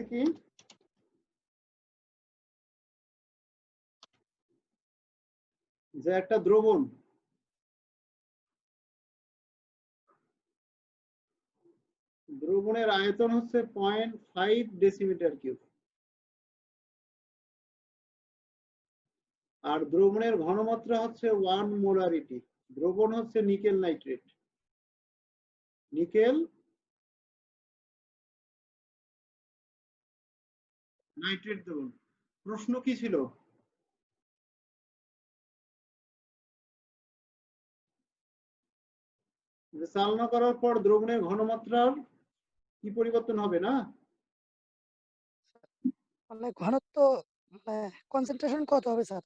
কি যে একটা দ্রবণ দ্রবণের আয়তন হচ্ছে 0.5 ডেসিমিটার কিউব আর দ্রবণের ঘনমাত্রা হচ্ছে 1 মোলারিটি। দ্রবণ হচ্ছে নিকেল নাইট্রেট, নিকেল নাইট্রেট দ্রবণ। প্রশ্ন কি ছিল? যে চালনা করার পর দ্রবণের ঘনমাত্রার কি পরিবর্তন হবে না? মানে ঘনত্ব কনসেন্ট্রেশন কত হবে স্যার?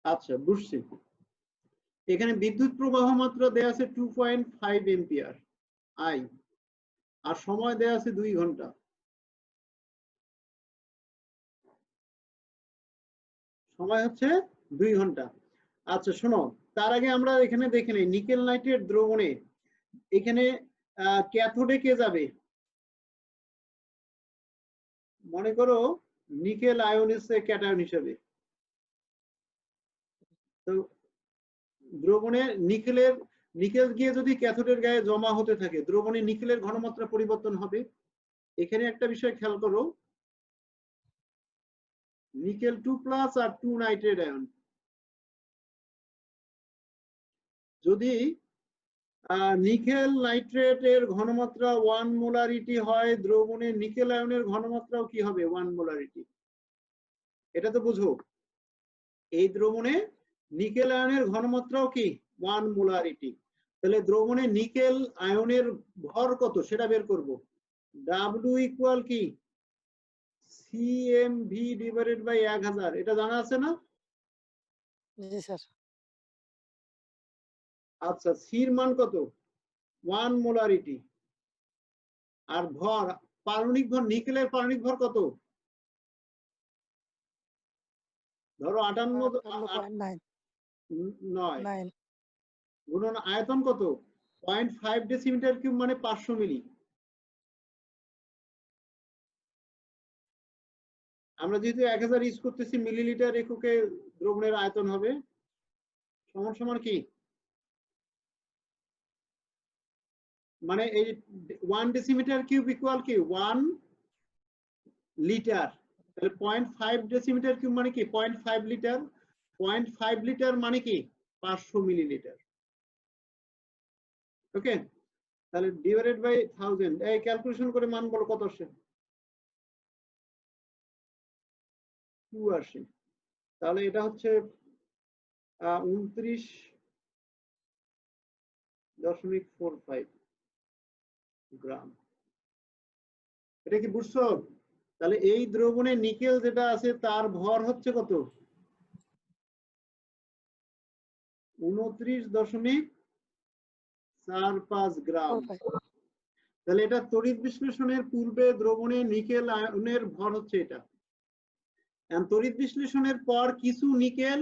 আচ্ছা বুঝছি। এখানে বিদ্যুৎ প্রবাহ মাত্রা দেয়া আছে 2.5 এম্পিয়ার আই আর সময় দেয়া আছে 2 ঘন্টা। সময় হচ্ছে 2 ঘন্টা। আচ্ছা শোনো, তার আগে আমরা এখানে দেখে নেই নিকেল নাইট্রেট দ্রবণে এখানে ক্যাথোডে কে যাবে? মনে করো নিকেল আয়ন এসে ক্যাটায়ন হিসেবে। তো দ্রবণে নিকেল গিয়ে যদি ক্যাথোডের গায়ে জমা হতে থাকে দ্রবণে নিকেলের ঘনমাত্রা পরিবর্তন হবে। এখানে একটা বিষয় খেয়াল করো, নিকেল 2+ আর 2 নাইট্রেট আয়ন যদি নিকেল নাইট্রেটের ঘনমাত্রা 1 মোলারিটি হয় দ্রবণে নিকেল আয়নের ঘনমাত্রাও কি হবে 1 মোলারিটি। এটা তো বুঝো, এই দ্রবণে নিকেল আয়নের ঘনমাত্রাও কি 1 মোলারিটি। তাহলে দ্রবণে নিকেল আয়নের ভর কত সেটা বের করব। W ইকুয়াল কি CMV ডিভাইডেড বাই 1000। এটা জানা আছে না? জি স্যার। আচ্ছা সির মান কত? 1 মোলারিটি। আর ভর পারমাণবিক ভর নিকেলের পারমাণবিক ভর কত? ধরো 58.9 গুণন আয়তন কত? 0.5 ডেসিমিটার কিউব মানে 500 মিলি। আমরা যেহেতু 1000 ইউজ করতেছি মিলিলিটার এককে দ্রবণের আয়তন হবে সমান সমান কি মানে এই 1 ডেসিমিটার কিউব ইকুয়াল কি 1 লিটার। তাহলে 0.5 ডেসিমিটার কিউব মানে কি 0.5 লিটার। 0.5 লিটার মানে কি 500 মিলিলিটার। ওকে, তাহলে ডিভাইডেড বাই 1000 এই ক্যালকুলেশন করে মান বলো কত আসে? 2 আসে। তাহলে এটা হচ্ছে 29.45 গ্রাম। এটা কি বুঝছো? তাহলে এই দ্রবণে নিকেল যেটা আছে তার ভর হচ্ছে কত? 29.45 গ্রাম। তাহলে এটা তড়িৎ বিশ্লেষণের পূর্বে দ্রবণে নিকেল আয়নের ভর হচ্ছে এটা। তড়িৎ বিশ্লেষণের পর কিছু নিকেল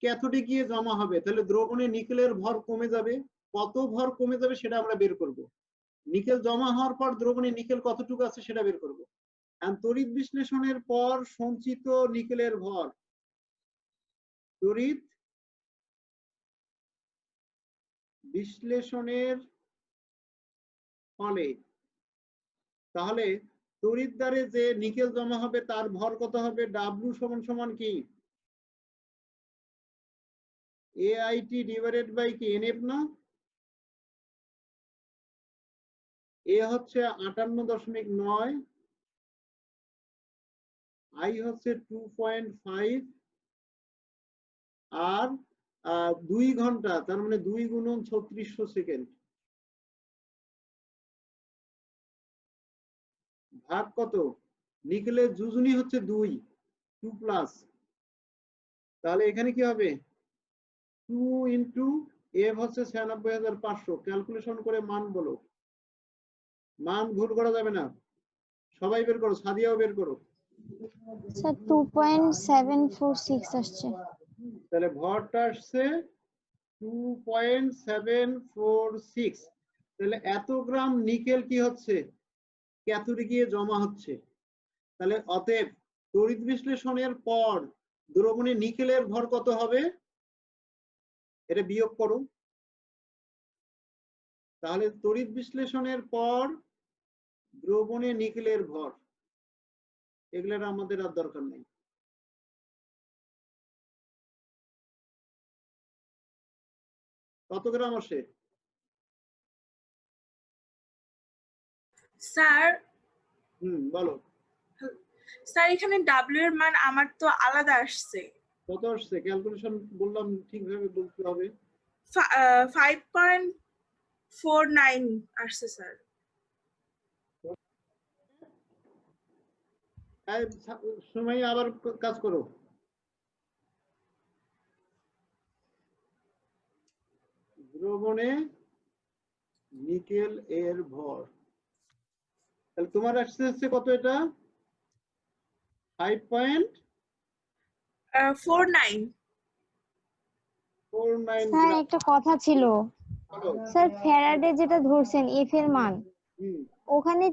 ক্যাথোডে গিয়ে জমা হবে, তাহলে দ্রবণে নিকেলের ভর কমে যাবে। কত ভর কমে যাবে সেটা আমরা বের করব। নিকেল জমা হওয়ার পর দ্রবণে নিকেল কতটুকু আছে সেটা বের করব। তড়িৎ বিশ্লেষণের পর সঞ্চিত নিকেলের ভর, তড়িৎ বিশ্লেষণের ফলে তাহলে তড়িৎ দ্বারে যে নিকেল জমা হবে তার ভর কত হবে? W সমান সমান কি AIT ডিভাইডেড বাই কি NF না? এ হচ্ছে 58.9, আই হচ্ছে 2.5 আর 2 ঘন্টা তার মানে 2 গুণন 3600 সেকেন্ড ভাগ কত? নিকেলের যোজনী হচ্ছে 2+, তাহলে এখানে কি হবে 2 ইন্টু এফ হচ্ছে 96,500। ক্যালকুলেশন করে মান বলো, মান ভুল করা যাবে না। সবাই বের করো, সাদিয়াও বের করো। স্যার 2.746 আসছে। তাহলে ভরটা আসছে 2.746। তাহলে এত গ্রাম নিকেল কি হচ্ছে ক্যাথোডে গিয়ে জমা হচ্ছে। তাহলে অতএব তড়িৎ বিশ্লেষণের পর দ্রবণে নিকেলের ভর কত হবে? এটা বিয়োগ করো। তাহলে তড়িৎ বিশ্লেষণের পর দ্রবণে নিকেলের ভর, এগুলোর আমাদের আর দরকার নেই। কত গ্রাম আসে? স্যার বলো। স্যার এখানে ডাব্লিউ এর মান আমার তো আলাদা আসছে। কত আসছে? ক্যালকুলেশন বললাম ঠিকভাবে বলতে হবে। 5.49 আসছে স্যার। সময় আবার কাজ করো। দ্রবণে নিকেল এর ভর, তাহলে তোমার আসছে কত? এটা 5.49। স্যার একটা কথা ছিল স্যার, ফ্যারাডে যেটা ধরছেন এফ এর মান, ওখানে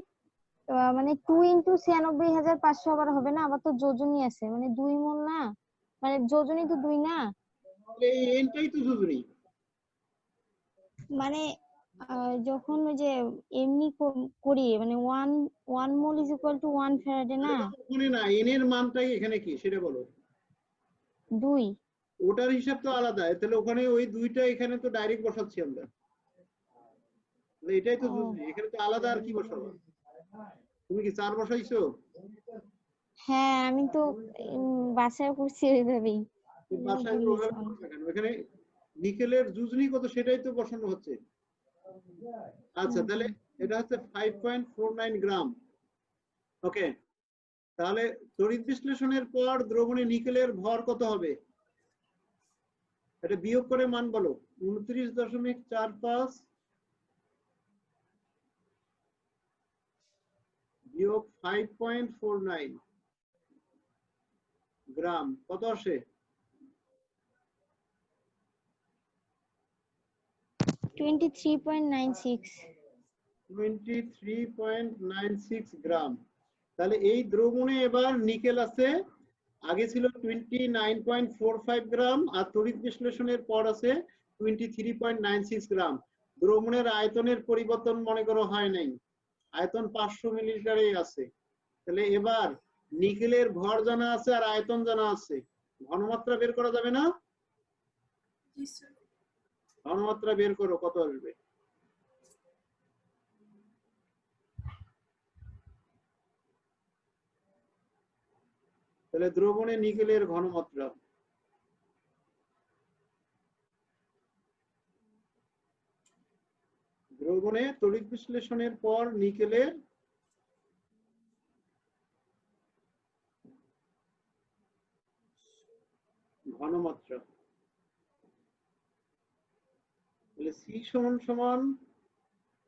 মানে 2 × 96,500 আবার হবে না? আবার তো যোজনী আছে, মানে 2 মোল না, মানে যোজনী তো 2 না, এই এনটাই তো যোজনী। মানে যখন ওই যে এমনি করি মানে 1 মোল ইজ ইকুয়াল টু 1 ফ্যারাডে না? ওখানে না, এন এর মানটাই এখানে কি সেটা বলো। 2। ওটার হিসাব তো আলাদা, তাহলে ওখানে ওই দুইটা এখানে তো ডাইরেক্ট বসাচ্ছি আমরা, এটাই তো যোজনী। এখানে তো আলাদা আর কি বসাবো? তুমি কি 4 বসাইছো? হ্যাঁ, আমি তো বাসায় করছি ওইভাবেই। বাসায় এখানে নিকেলের যোজনী কত সেটাই তো বসানো হচ্ছে। আচ্ছা, তাহলে এটা হচ্ছে 5.49 গ্রাম। ওকে, তাহলে তড়িৎ বিশ্লেষণের পর দ্রবণে নিকেলের ভর কত হবে? এটা বিয়োগ করে মান বলো। 29.45 বিয়োগ 5.49 গ্রাম কত আসে? 23.96। 23.96 গ্রাম। তাহলে এই দ্রবণে এবার নিকেল আছে, আগে ছিল 29.45 গ্রাম, আর তড়িৎ বিশ্লেষণের পর আছে 23.96 গ্রাম। দ্রবণের আয়তনের পরিবর্তন মনে করো হয় নাই, আয়তন 500 মিলিলিটারেই আছে। তাহলে এবার নিকেলের ভর জানা আছে আর আয়তন জানা আছে, ঘনমাত্রা বের করা যাবে না? ঘনমাত্রা বের করো, কত আসবে? তাহলে দ্রবণে নিকেলের ঘনমাত্রা, দ্রবণে তড়িৎ বিশ্লেষণের পর নিকেলের ঘনমাত্রা, তাহলে সি সমান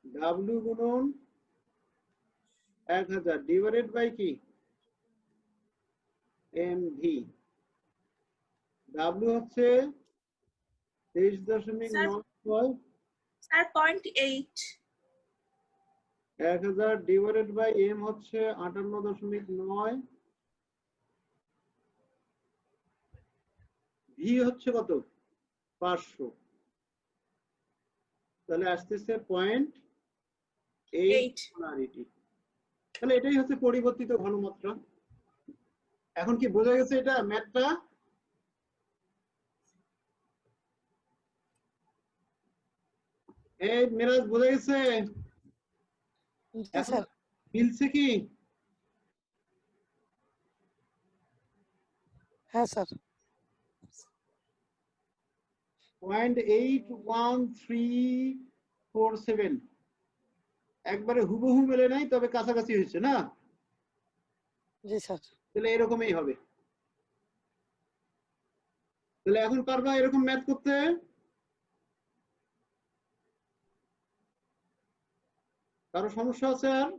ডাব্লিউ গুণন 1000 ডিভাইডেড বাই কি এম ভি। ডাব্লিউ হচ্ছে 23.96, স্যার 0.8। 1000 ডিভাইডেড বাই এম হচ্ছে 58.9, ভি হচ্ছে কত? 500। তাহলে আসতেছে 0.8 মোলারিটি। তাহলে এটাই হচ্ছে পরিবর্তিত ঘনমাত্রা। এখন কি বোঝা গেছে এটা ম্যাথটা? এই মিরাজ বোঝা গেছে? এখন মিলছে কি? হ্যাঁ স্যার। 0.81347 একবারে হুবহু মেলে নাই, তবে কাছাকাছি হয়েছে না? জি স্যার। তাহলে এরকমই হবে। তাহলে এখন পারবা এরকম ম্যাথ করতে? কারো সমস্যা আছে আর?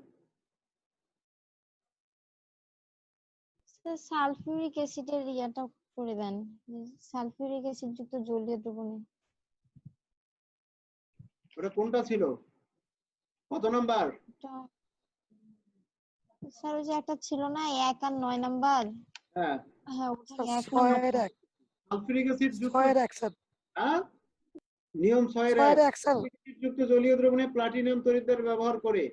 স্যার সালফিউরিক অ্যাসিডের ইয়াটা করে দেন, সালফিউরিক অ্যাসিড যুক্ত জলীয় দ্রবণে। ওটা কোনটা ছিল? কত নাম্বার? স্যার ওই যে একটা ছিল না 1 আর 9 নাম্বার, হ্যাঁ, হ্যাঁ ওখানে 1 আর 9 ছয়ের এক সালফিউরিক অ্যাসিড যুক্ত ছয়ের এক স্যার হ্যাঁ নিয়ম 6 এর ছয়ের 1 এক স্যার যুক্ত জলীয় দ্রবণে প্লাটিনাম তড়িৎদ্বার ব্যবহার করে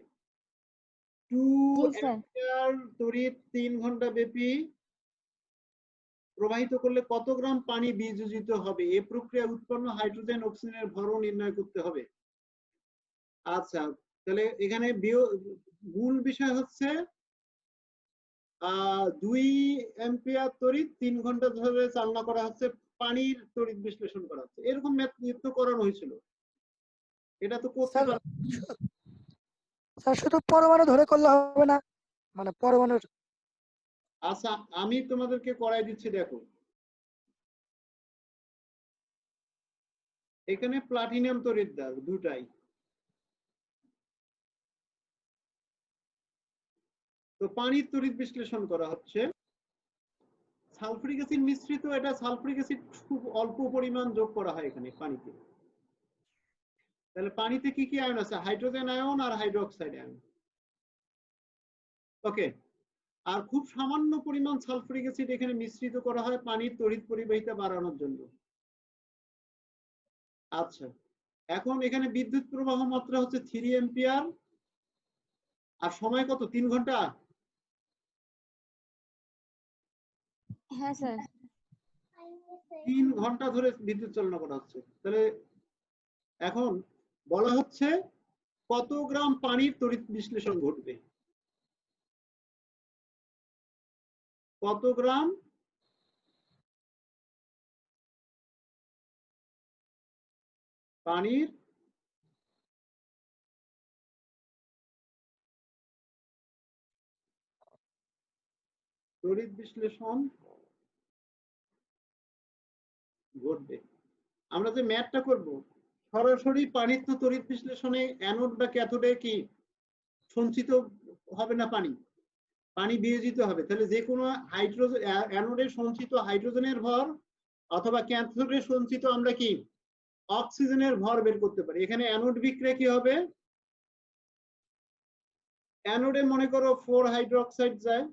2 জি স্যার। অ্যাম্পিয়ার তড়িৎ 3 ঘন্টা ব্যাপী প্রবাহিত করলে কত গ্রাম পানি বিয়োজিত হবে? এই প্রক্রিয়ায় উৎপন্ন হাইড্রোজেন অক্সিজেনের ভর নির্ণয় করতে হবে। আচ্ছা, তাহলে এখানে মূল বিষয় হচ্ছে 2 অ্যাম্পিয়ার তড়িৎ 3 ঘন্টা ধরে চালনা করা হচ্ছে, পানির তড়িৎ বিশ্লেষণ করা হচ্ছে। এরকম ম্যাথ নিত্য করানো হয়েছিল, এটা তো করতে স্যার পারবে। স্যার শুধু পরমাণু ধরে করলে হবে না, মানে পরমাণুর আচ্ছা, আমি তোমাদেরকে করাই দিচ্ছি, দেখো এখানে প্লাটিনাম তড়িৎদ্বার দুটাই, তো পানির তড়িৎ বিশ্লেষণ করা হচ্ছে। সালফুরিক অ্যাসিড মিশ্রিত, এটা সালফুরিক অ্যাসিড খুব অল্প পরিমাণ যোগ করা হয় এখানে পানিতে। তাহলে পানিতে কি কি আয়ন আছে? হাইড্রোজেন আয়ন আর হাইড্রোক্সাইড আয়ন। ওকে, আর খুব সামান্য পরিমাণ সালফুরিক অ্যাসিড এখানে মিশ্রিত করা হয় পানির তড়িৎ পরিবাহিতা বাড়ানোর জন্য। আচ্ছা, এখন এখানে বিদ্যুৎ প্রবাহ মাত্রা হচ্ছে 3 অ্যাম্পিয়ার, আর সময় কত? 3 ঘন্টা। হ্যাঁ স্যার। 3 ঘন্টা ধরে বিদ্যুৎ চালনা করা হচ্ছে। তাহলে এখন বলা হচ্ছে কত গ্রাম পানির তড়িৎ বিশ্লেষণ ঘটবে? কত গ্রাম পানির তড়িৎ বিশ্লেষণ ঘটবে? আমরা যে ম্যাথটা করব, সরাসরি পানির তো তড়িৎ বিশ্লেষণে অ্যানোড বা ক্যাথোডে কি সঞ্চিত হবে না, পানি পানি বিয়োজিত হবে। তাহলে যে কোনো হাইড্রোজেন, অ্যানোডে সঞ্চিত হাইড্রোজেনের ভর অথবা ক্যাথোডে সঞ্চিত আমরা কি অক্সিজেনের ভর বের করতে পারি। এখানে অ্যানোড বিক্রিয়া কি হবে? অ্যানোডে মনে করো 4 হাইড্রোক্সাইড যায়,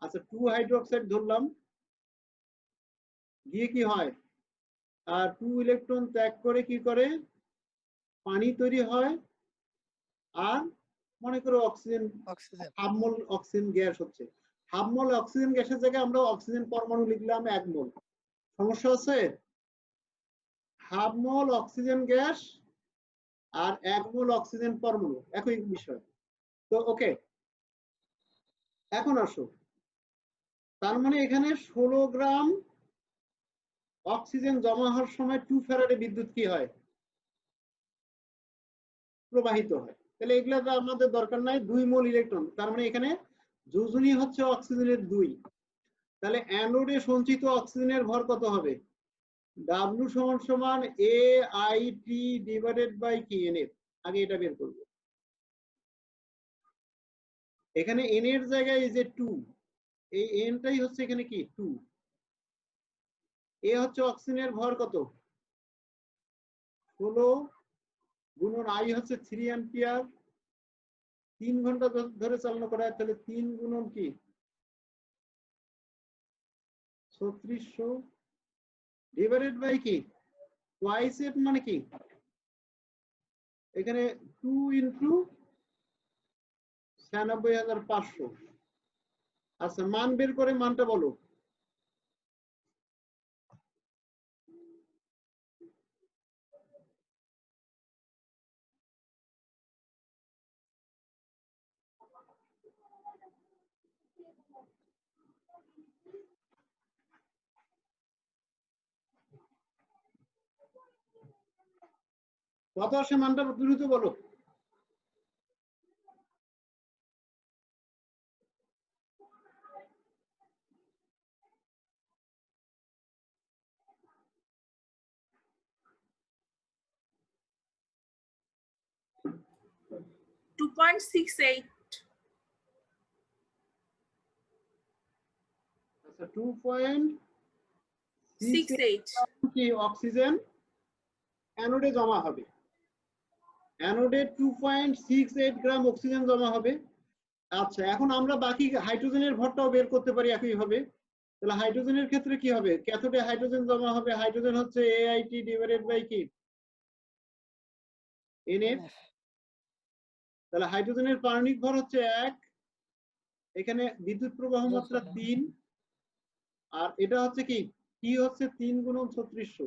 আচ্ছা 2 হাইড্রোক্সাইড ধরলাম, গিয়ে কি হয়, আর 2 ইলেকট্রন ত্যাগ করে কি করে পানি তৈরি হয়, আর মনে করো অক্সিজেন, অক্সিজেন হাফ মোল অক্সিজেন গ্যাস হচ্ছে। হাফ মোল অক্সিজেন গ্যাসের জায়গায় আমরা অক্সিজেন পরমাণু লিখলাম 1 মোল, সমস্যা আছে? হাফ মোল অক্সিজেন গ্যাস আর 1 মোল অক্সিজেন পরমাণু একই বিষয়। তো ওকে, এখন আসো, তার মানে এখানে 16 গ্রাম অক্সিজেন জমা হওয়ার সময় 2 ফ্যারাডে বিদ্যুৎ কি হয়? প্রবাহিত হয়। তাহলে এগুলো তো আমাদের দরকার নাই, 2 মোল ইলেকট্রন, তার মানে এখানে যোজনী হচ্ছে অক্সিজেনের 2। তাহলে অ্যানোডে সঞ্চিত অক্সিজেনের ভর কত হবে? W সমান সমান AIT ডিভাইডেড বাই কি NF। আগে এটা বের করব। এখানে N এর জায়গায় এই যে 2, এই Nটাই হচ্ছে এখানে কি 2। এ হচ্ছে অক্সিজেনের ভর কত? 16 গুণন I হচ্ছে 3 অ্যাম্পিয়ার, 3 ঘন্টা ধরে চালনা করা হয়, তাহলে 3 গুণন কি 3600 ডিভাইডেড বাই কি টুয়াইস এফ, মানে কি এখানে 2 ইনটু 96,500। আচ্ছা, মান বের করে মানটা বলো। কত আসে মানটা দ্রুত বলো। 2.68 আচ্ছা, 2.68 কি অক্সিজেন অ্যানোডে জমা হবে। অ্যানোডে 2.68 গ্রাম অক্সিজেন জমা হবে। আচ্ছা, এখন আমরা বাকি হাইড্রোজেনের ভরটাও বের করতে পারি একই ভাবে। তাহলে হাইড্রোজেনের ক্ষেত্রে কি হবে? ক্যাথোডে হাইড্রোজেন জমা হবে, হাইড্রোজেন হচ্ছে AIT ডিভাইডেড বাই কি NF। তাহলে হাইড্রোজেনের পারমাণবিক ভর হচ্ছে 1, এখানে বিদ্যুৎ প্রবাহ মাত্রা 3, আর এটা হচ্ছে কি হচ্ছে 3 গুণন 3600।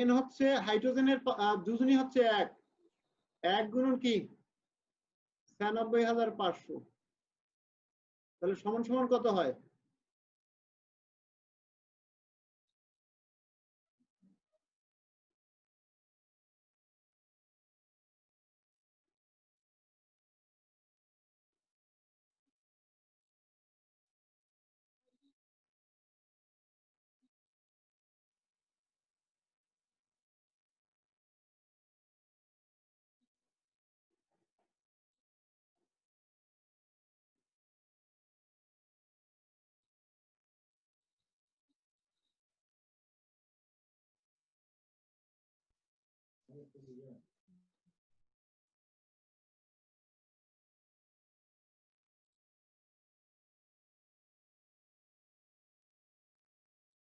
N হচ্ছে হাইড্রোজেনের দুজনই হচ্ছে 1 গুণন কি 96,500। তাহলে সমান সমান কত হয়?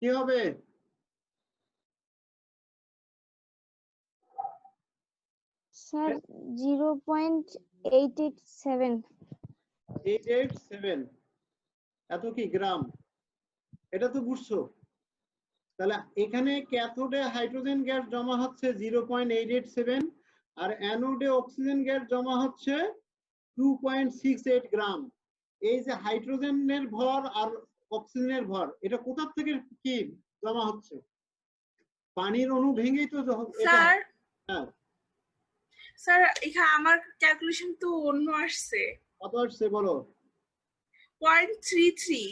কি হবে? স্যার 0.887। 887 এত কি গ্রাম? এটা তো বুঝছো। তাহলে এখানে ক্যাথোডে হাইড্রোজেন গ্যাস জমা হচ্ছে 0.887, আর অ্যানোডে অক্সিজেন গ্যাস জমা হচ্ছে 2.68 গ্রাম। এই যে হাইড্রোজেনের ভর আর অক্সিজেনের ভর, এটা কোথা থেকে কি জমা হচ্ছে? পানির অণু ভেঙেই তো এটা। স্যার হ্যাঁ, স্যার এখানে আমার ক্যালকুলেশন তো অন্য আসছে। কত আসছে বলো? 0.33।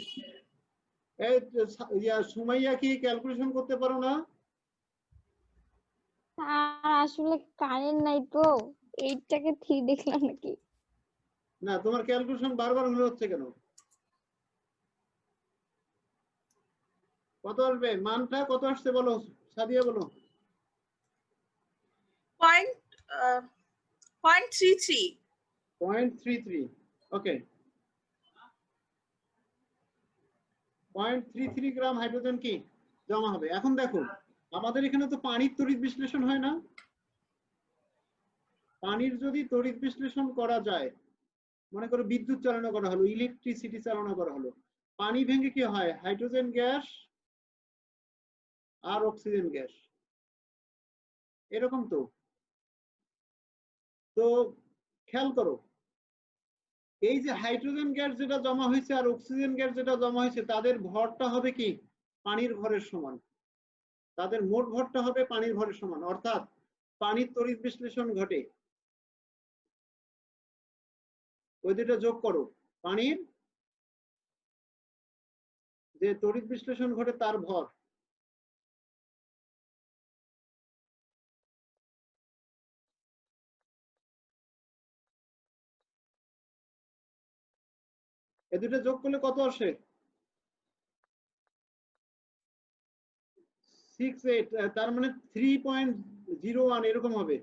এই সুমাইয়া কি ক্যালকুলেশন করতে পারো না? স্যার আসলে কারেন্ট নাই তো, 8টাকে 3 দেখলাম নাকি। না, তোমার ক্যালকুলেশন বারবার ভুল হচ্ছে কেন? কত আসবে? মানটা কত আসছে বলো, সাদিয়া বলো। 0.33। 0.33। ওকে, 0.33 গ্রাম হাইড্রোজেন কি জমা হবে। এখন দেখো, আমাদের এখানে তো পানির তড়িৎ বিশ্লেষণ হয় না। পানির যদি তড়িৎ বিশ্লেষণ করা যায়, মনে করো বিদ্যুৎ চালনা করা হলো, ইলেকট্রিসিটি চালনা করা হলো, পানি ভেঙে কি হয়? হাইড্রোজেন গ্যাস আর অক্সিজেন গ্যাস, এরকম তো। তো খেয়াল করো, এই যে হাইড্রোজেন গ্যাস যেটা জমা হয়েছে আর অক্সিজেন গ্যাস যেটা জমা হয়েছে, তাদের ভরটা হবে কি পানির ভরের সমান। তাদের মোট ভরটা হবে পানির ভরের সমান, অর্থাৎ পানির তড়িৎ বিশ্লেষণ ঘটে, ওই দুটো যোগ করো, পানির যে তড়িৎ বিশ্লেষণ ঘটে তার ভর। এ দুটো যোগ করলে কত আসে? 68, তার মানে 3.01 এরকম হবে।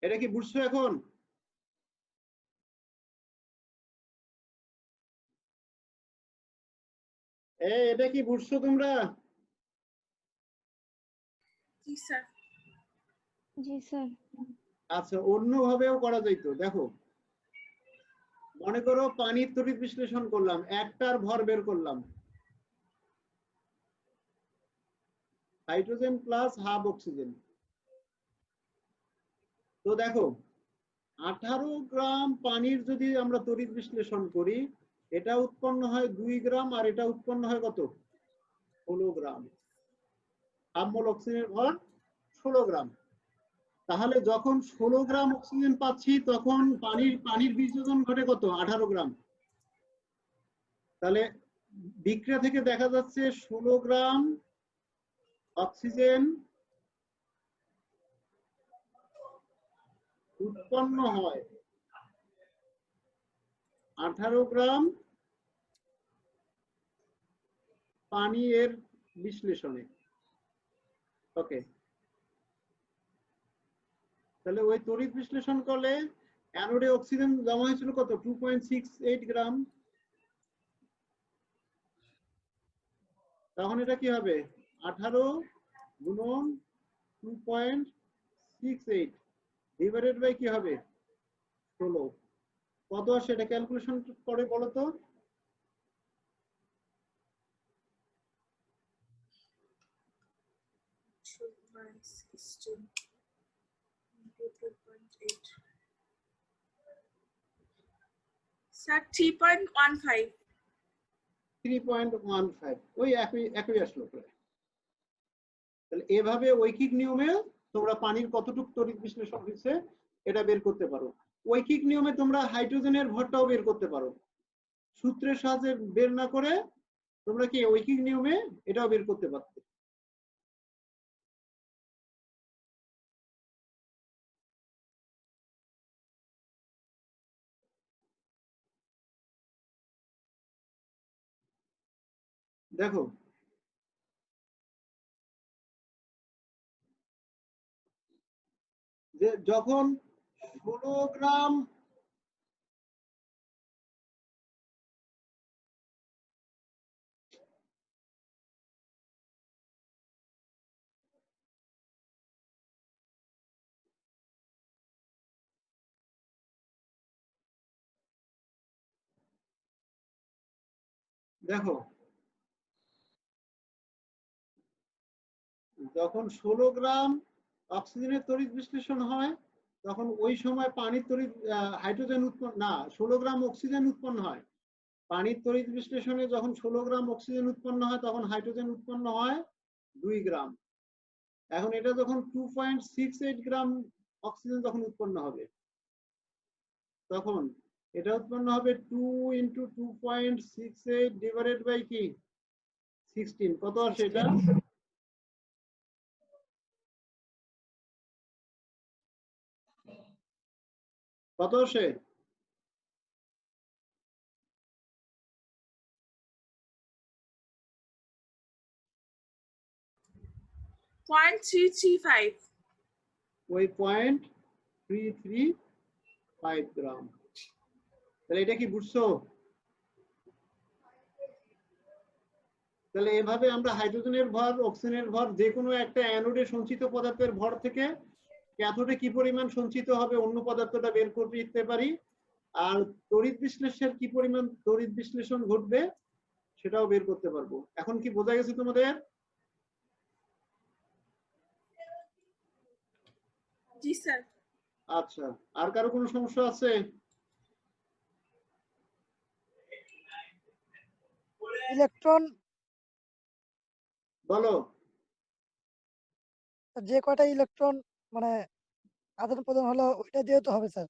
এটা কি বুঝছো এখন? এটা কি বুঝছো তোমরা? জি স্যার। জি স্যার। আচ্ছা, অন্যভাবেও করা যাইতো। দেখো, মনে করো পানির তড়িৎ বিশ্লেষণ করলাম, একটার ভর বের করলাম, হাইড্রোজেন প্লাস হাফ অক্সিজেন। তো দেখো, 18 গ্রাম পানির যদি আমরা তড়িৎ বিশ্লেষণ করি, এটা উৎপন্ন হয় 2 গ্রাম, আর এটা উৎপন্ন হয় কত? 16 গ্রাম। হাফ মোল অক্সিজেনের ভর 16 গ্রাম। তাহলে যখন 16 গ্রাম অক্সিজেন পাচ্ছি, তখন পানির বিয়োজন ঘটে কত? 18 গ্রাম। তাহলে বিক্রিয়া থেকে দেখা যাচ্ছে 16 গ্রাম অক্সিজেন উৎপন্ন হয় 18 গ্রাম পানি এর বিশ্লেষণে। ওকে, তাহলে ওই তড়িৎ বিশ্লেষণ করলে অ্যানোডে অক্সিজেন জমা হয়েছিল কত 2.68 গ্রাম। তখন এটা কি হবে 18 গুণন 2.68 ডিভাইডেড বাই কি হবে 16। কত আসে এটা ক্যালকুলেশন করে বলো তো। স্যার 3.15। 3.15 ওই একই আসলো প্রায়। তাহলে এভাবে ঐকিক নিয়মে তোমরা পানির কতটুকু তড়িৎ বিশ্লেষণ হয়েছে এটা বের করতে পারো। ঐকিক নিয়মে তোমরা হাইড্রোজেনের ভরটাও বের করতে পারো, সূত্রের সাহায্যে বের না করে তোমরা কি ঐকিক নিয়মে এটাও বের করতে পারতে। দেখো যে যখন 16 গ্রাম দেখো যখন 16 গ্রাম অক্সিজেনের তড়িৎ বিশ্লেষণ হয় তখন ওই সময় পানির তড়িৎ হাইড্রোজেন উৎপন্ন না 16 গ্রাম অক্সিজেন উৎপন্ন হয়। পানির তড়িৎ বিশ্লেষণে যখন 16 গ্রাম অক্সিজেন উৎপন্ন হয় তখন হাইড্রোজেন উৎপন্ন হয় 2 গ্রাম। এখন এটা যখন 2.68 গ্রাম অক্সিজেন যখন উৎপন্ন হবে তখন এটা উৎপন্ন হবে 2 × 2.68 ডিভাইডেড বাই কি 16। কত আসে এটা কত আসে 0.335। ওই 0.335 গ্রাম। তাহলে এটা কি বুঝছো? তাহলে এভাবে আমরা হাইড্রোজেনের ভর অক্সিজেনের ভর যে কোনো একটা অ্যানোডে সঞ্চিত পদার্থের ভর থেকে ক্যাথোডে কি পরিমাণ সঞ্চিত হবে অন্য পদার্থটা বের করতে পারি, আর তড়িৎ বিশ্লেষণের কি পরিমাণ তড়িৎ বিশ্লেষণ ঘটবে সেটাও বের করতে পারবো। এখন কি বোঝা গেছে তোমাদের? জি স্যার। আচ্ছা, আর কারো কোনো সমস্যা আছে? ইলেকট্রন বলো। যে কয়টা ইলেকট্রন মানে আদান প্রদান হলো ওইটা দিয়ে তো হবে স্যার।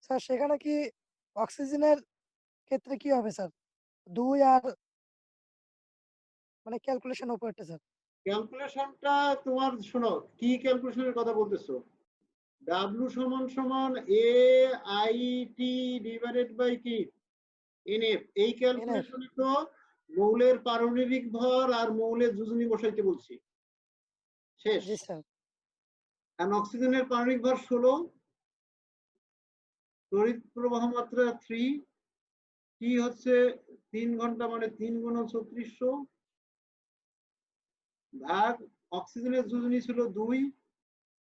স্যার সেখানে কি অক্সিজেনের ক্ষেত্রে কি হবে স্যার? 2 আর মানে ক্যালকুলেশন উপরটা স্যার। ক্যালকুলেশনটা তোমার শোনো কি ক্যালকুলেশনের কথা বলতেছো। W সমান A I T divided by কি NF। এই ক্যালকুলেশনে তো মৌলের পারমাণবিক ভর আর মৌলের যোজনী বসাইতে বলছি। শেষ। জি স্যার। আর অক্সিজেনের পারমাণবিক ভর 16, তড়িৎ প্রবাহ মাত্রা 3, টি হচ্ছে 3 ঘন্টা মানে 3 × 3600 ভাগ অক্সিজেনের যোজনী ছিল 2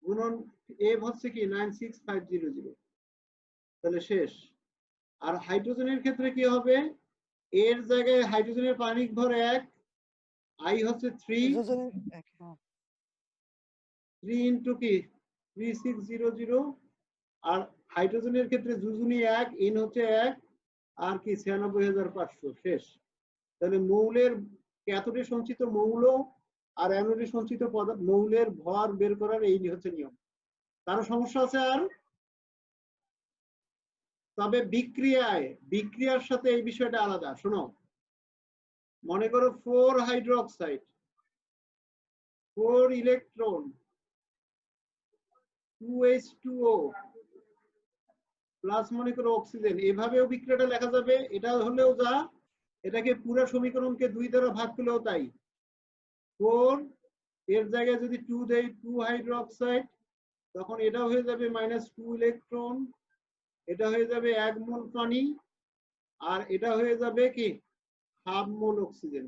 গুণন এফ হচ্ছে কি 96500। তাহলে শেষ। আর হাইড্রোজেনের ক্ষেত্রে কি হবে, এর জায়গায় হাইড্রোজেনের পারমাণবিক ভর 1, আই হচ্ছে 3 × কি 3600, আর হাইড্রোজেনের ক্ষেত্রে যোজনী 1, এন হচ্ছে 1 আর কি 96500। শেষ। তাহলে মৌলের ক্যাথোডে সঞ্চিত মৌল আর অ্যানোডে সঞ্চিত মৌলের ভর বের করার এই হচ্ছে নিয়ম। কারো সমস্যা আছে আর? তবে বিক্রিয়ার সাথে এই বিষয়টা আলাদা। শোনো, মনে করো 4 হাইড্রোক্সাইড 4 ইলেকট্রন 2H2O প্লাস মনে করো অক্সিজেন, এভাবেও বিক্রিয়াটা লেখা যাবে। এটা হলেও যা, এটাকে পুরো সমীকরণকে 2 দ্বারা ভাগ করলেও তাই। 4 এর জায়গায় যদি 2 দেই 2 হাইড্রোক্সাইড, তখন এটা হয়ে যাবে -2 ইলেকট্রন, এটা হয়ে যাবে 1 মোল পানি, আর এটা হয়ে যাবে কি হাফ মোল অক্সিজেন।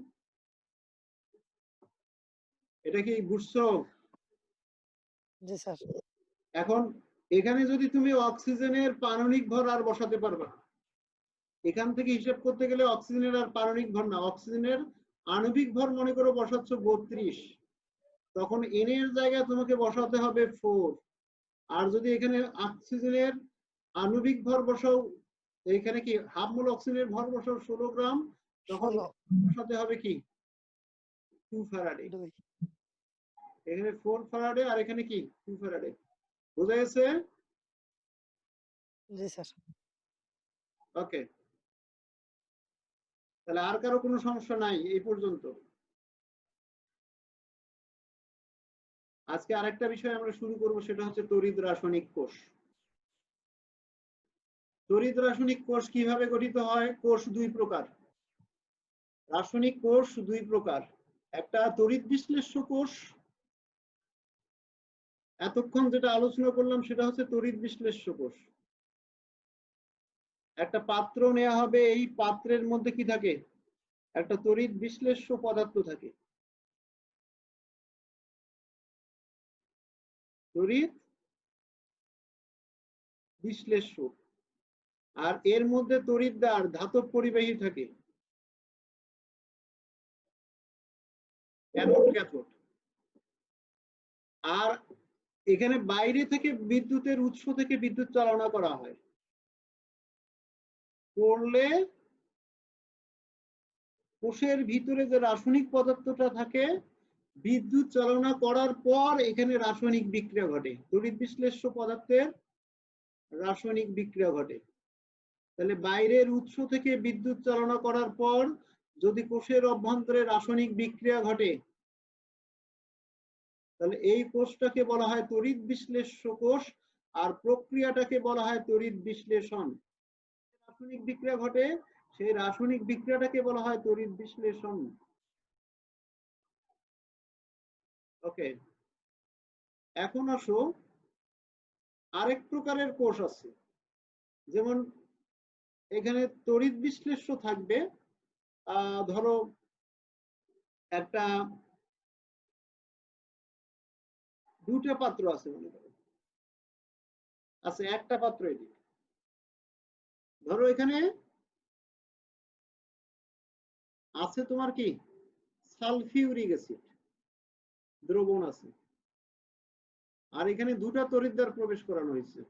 এটা কি বুঝছো? জি স্যার। এখন এখানে যদি তুমি অক্সিজেনের পারমাণবিক ভর আর বসাতে পারবা, এখান থেকে হিসাব করতে গেলে অক্সিজেনের আর পারমাণবিক ভর না, অক্সিজেনের আণবিক ভর মনে করো বসাচ্ছ 32, তখন এন এর জায়গায় তোমাকে বসাতে হবে 4। আর যদি এখানে অক্সিজেনের আণবিক ভর বসাও, এখানে কি হাফ মোল অক্সিজেনের ভর বসাও 16 গ্রাম, তখন বসাতে হবে কি 2 ফ্যারাডে। এখানে 4 ফ্যারাডে আর এখানে কি 2 ফ্যারাডে। বোঝা গেছে? জি স্যার। ওকে, তাহলে আর কারো কোনো সমস্যা নাই এই পর্যন্ত? আজকে আরেকটা বিষয় আমরা শুরু করব, সেটা হচ্ছে তড়িৎ রাসায়নিক কোষ। তড়িৎ রাসায়নিক কোষ কিভাবে গঠিত হয়? কোষ দুই প্রকার, রাসায়নিক কোষ দুই প্রকার। একটা তড়িৎ বিশ্লেষ্য কোষ, এতক্ষণ যেটা আলোচনা করলাম সেটা হচ্ছে তড়িৎ বিশ্লেষ্য কোষ। একটা পাত্র নেওয়া হবে, এই পাত্রের মধ্যে কি থাকে? একটা তড়িৎ বিশ্লেষ্য পদার্থ থাকে, তড়িৎ বিশ্লেষ্য, আর এর মধ্যে তড়িৎদ্বার ধাতব পরিবাহী থাকে, অ্যানোড ক্যাথোড। আর এখানে বাইরে থেকে বিদ্যুতের উৎস থেকে বিদ্যুৎ চালনা করা হয়, করলে কোষের ভিতরে যে রাসায়নিক পদার্থটা থাকে, বিদ্যুৎ চালনা করার পর এখানে রাসায়নিক বিক্রিয়া ঘটে, তড়িৎ বিশ্লেষ্য পদার্থের রাসায়নিক বিক্রিয়া ঘটে। তাহলে বাইরের উৎস থেকে বিদ্যুৎ চালনা করার পর যদি কোষের অভ্যন্তরে রাসায়নিক বিক্রিয়া ঘটে, তাহলে এই কোষটাকে বলা হয় তড়িৎ বিশ্লেষ্য কোষ, আর প্রক্রিয়াটাকে বলা হয় তড়িৎ বিশ্লেষণ। রাসায়নিক বিক্রিয়া ঘটে, সেই রাসায়নিক বিক্রিয়াটাকে বলা হয় তড়িৎ বিশ্লেষণ। ওকে, এখন আসো আরেক প্রকারের কোষ আছে, যেমন এখানে তড়িৎ বিশ্লেষ্য থাকবে, ধরো একটা দুটো পাত্র আছে, মনে করো আছে একটা পাত্র, এদিকে ধরো এখানে আছে তোমার কি সালফিউরিক অ্যাসিড দ্রবণ আছে, আর এখানে দুটা তড়িৎদ্বার প্রবেশ করানো হয়েছে,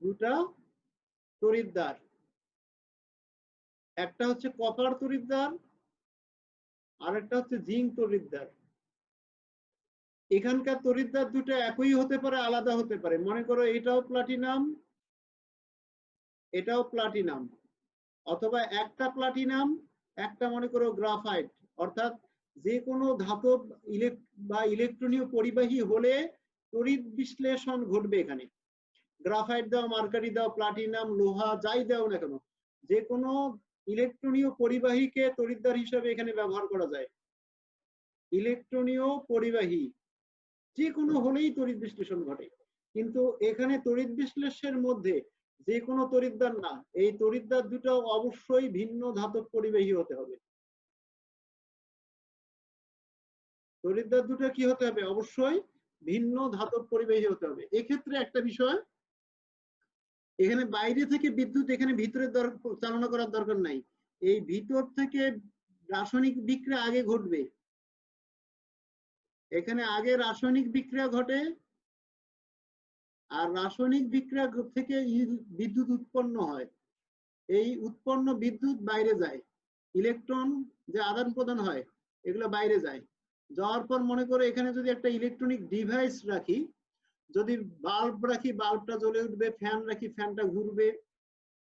দুটা তড়িৎদ্বার, একটা হচ্ছে কপার তড়িৎদ্বার আর একটা হচ্ছে জিঙ্ক তড়িৎদ্বার। এখানকার তড়িৎদ্বার দুটো একই হতে পারে, আলাদা হতে পারে। মনে করো এটাও প্লাটিনাম, এটাও প্লাটিনাম, অথবা একটা প্লাটিনাম একটা মনে করো গ্রাফাইট। অর্থাৎ যে কোনো ধাতব বা ইলেকট্রনীয় পরিবাহী হলে তড়িৎ বিশ্লেষণ ঘটবে এখানে। গ্রাফাইট দাও, মার্কারি দাও, প্লাটিনাম, লোহা, যাই দাও না কেন, যে কোনো ইলেকট্রনীয় পরিবাহীকে তড়িৎদ্বার হিসেবে এখানে ব্যবহার করা যায়। ইলেকট্রনীয় পরিবাহী যে কোনো হলেই তড়িৎ বিশ্লেষণ ঘটে, কিন্তু এখানে তড়িৎ বিশ্লেষণের মধ্যে যে কোনো তড়িৎদ্বার না, এই তড়িৎদ্বার দুটো অবশ্যই ভিন্ন ধাতব পরিবাহী হতে হবে। তড়িৎদ্বার দুটো কি হতে হবে? অবশ্যই ভিন্ন ধাতব পরিবাহী হতে হবে। এক্ষেত্রে একটা বিষয়, এখানে বাইরে থেকে বিদ্যুৎ এখানে ভিতরে চালনা করার দরকার নাই, এই ভিতর থেকে রাসায়নিক বিক্রিয়া আগে ঘটবে। এখানে আগে রাসায়নিক বিক্রিয়া ঘটে, আর রাসায়নিক বিক্রিয়া থেকে বিদ্যুৎ উৎপন্ন হয়। এই উৎপন্ন বিদ্যুৎ বাইরে যায়, ইলেকট্রন যে আদান প্রদান হয় এগুলো বাইরে যায়। যাওয়ার পর মনে করো এখানে যদি একটা ইলেকট্রনিক ডিভাইস রাখি, যদি বাল্ব রাখি বাল্বটা জ্বলে উঠবে, ফ্যান রাখি ফ্যানটা ঘুরবে,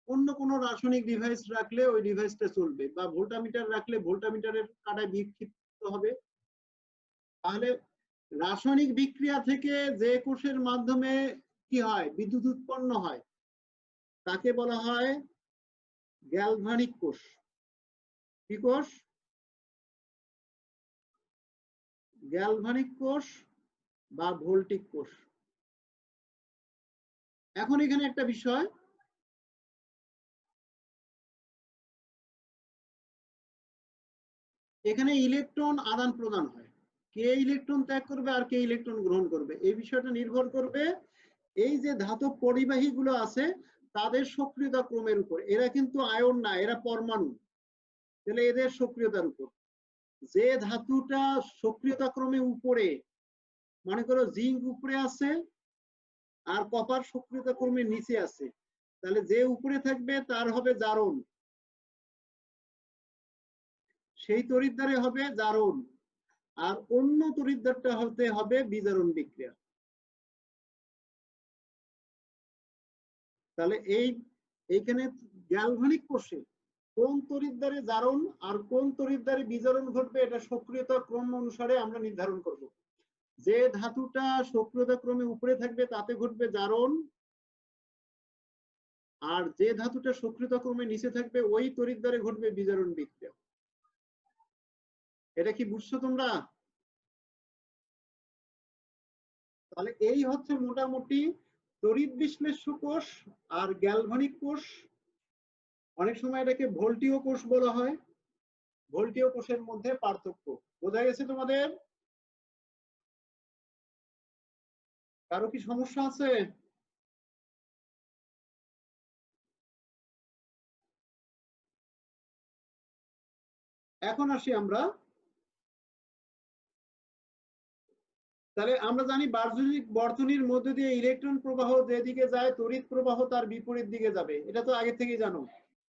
অন্য কোনো রাসায়নিক ডিভাইস রাখলে ওই ডিভাইসটা চলবে, বা ভোল্টামিটার রাখলে ভোল্টামিটারের কাঁটায় বিক্ষিপ্ত হবে। তাহলে রাসায়নিক বিক্রিয়া থেকে যে কোষের মাধ্যমে কি হয়, বিদ্যুৎ উৎপন্ন হয়, তাকে বলা হয় গ্যালভানিক কোষ। কি কোষ? গ্যালভানিক কোষ বা ভোল্টিক কোষ। এখন এখানে একটা বিষয়, এখানে ইলেকট্রন আদান প্রদান হয়, কে ইলেকট্রন ত্যাগ করবে আর কে ইলেকট্রন গ্রহণ করবে এই বিষয়টা নির্ভর করবে এই যে ধাতব পরিবাহী গুলো আছে তাদের সক্রিয়তা ক্রমের উপর। এরা কিন্তু আয়ন না, এরা পরমাণু, তাহলে এদের সক্রিয়তার উপর। যে ধাতুটা সক্রিয়তা ক্রমে উপরে, মনে করো জিঙ্ক উপরে আছে আর কপার সক্রিয়তা ক্রমে নিচে আছে, তাহলে যে উপরে থাকবে তার হবে জারণ, সেই তড়িৎদ্বারে হবে জারণ, আর অন্য তড়িৎদ্বারটা হতে হবে বিজারণ বিক্রিয়া। তাহলে এইখানে গ্যালভানিক কোষে কোন তড়িৎদ্বারে জারণ আর কোন তড়িৎদ্বারে বিজারণ ঘটবে এটা সক্রিয়তা ক্রম অনুসারে আমরা নির্ধারণ করব। যে ধাতুটা সক্রিয়তা ক্রমে উপরে থাকবে তাতে ঘটবে জারণ, আর যে ধাতুটা সক্রিয়তা ক্রমে নিচে থাকবে ওই তড়িৎদ্বারে ঘটবে বিজারণ বিক্রিয়া। এটা কি বুঝছো তোমরা? তাহলে এই হচ্ছে মোটামুটি তড়িৎ বিশ্লেষ্য কোষ আর গ্যালভানিক কোষ। অনেক সময় এটাকে ভোল্টীয় কোষ বলা হয়। ভোল্টীয় কোষের মধ্যে পার্থক্য বোঝা গেছে তোমাদের? কারো কি সমস্যা আছে? এখন আসি আমরা, তাহলে আমরা জানি বার্জনিক বর্তনীর মধ্যে দিয়ে ইলেকট্রন প্রবাহ যেদিকে যায় তড়িৎ প্রবাহ তার বিপরীত দিকে যাবে, এটা তো আগে থেকেই জানো।